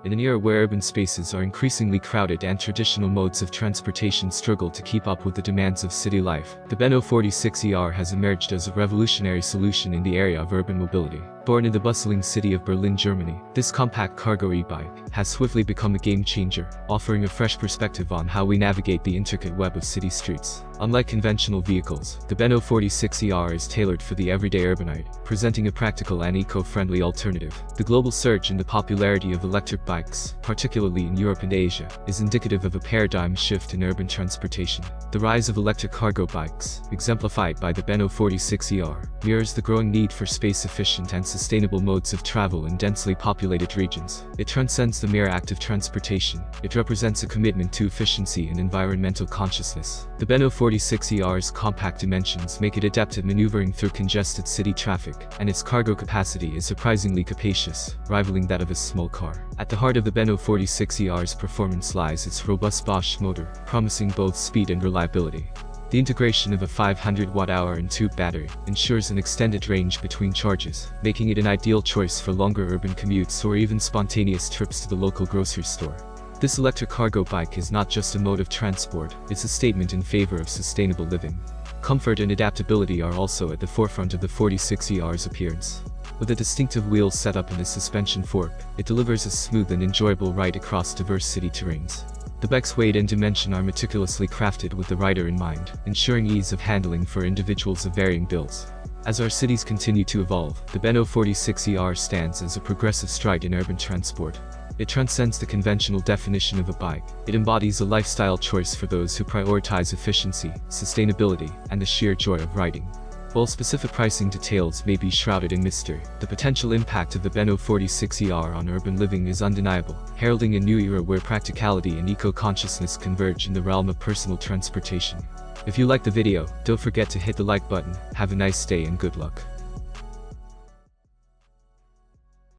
In an era where urban spaces are increasingly crowded and traditional modes of transportation struggle to keep up with the demands of city life, the Benno 46er has emerged as a revolutionary solution in the area of urban mobility. Born in the bustling city of Berlin, Germany, this compact cargo e-bike has swiftly become a game-changer, offering a fresh perspective on how we navigate the intricate web of city streets. Unlike conventional vehicles, the Benno 46er is tailored for the everyday urbanite, presenting a practical and eco-friendly alternative. The global surge in the popularity of electric bikes, particularly in Europe and Asia, is indicative of a paradigm shift in urban transportation. The rise of electric cargo bikes, exemplified by the Benno 46er, mirrors the growing need for space-efficient and sustainable modes of travel in densely populated regions. It transcends the mere act of transportation. It represents a commitment to efficiency and environmental consciousness. The Benno 46er's compact dimensions make it adept at maneuvering through congested city traffic, and its cargo capacity is surprisingly capacious, rivaling that of a small car. At the heart of the Benno 46er's performance lies its robust Bosch motor, promising both speed and reliability. The integration of a 500 watt-hour and tube battery ensures an extended range between charges, making it an ideal choice for longer urban commutes or even spontaneous trips to the local grocery store. This electric cargo bike is not just a mode of transport, it's a statement in favor of sustainable living. Comfort and adaptability are also at the forefront of the 46er's appearance. With a distinctive wheel setup and a suspension fork, it delivers a smooth and enjoyable ride across diverse city terrains. The bike's weight and dimension are meticulously crafted with the rider in mind, ensuring ease of handling for individuals of varying builds. As our cities continue to evolve, the Benno 46er stands as a progressive stride in urban transport. It transcends the conventional definition of a bike. It embodies a lifestyle choice for those who prioritize efficiency, sustainability, and the sheer joy of riding. While specific pricing details may be shrouded in mystery, the potential impact of the Benno 46er on urban living is undeniable, heralding a new era where practicality and eco-consciousness converge in the realm of personal transportation. If you liked the video, don't forget to hit the like button. Have a nice day and good luck.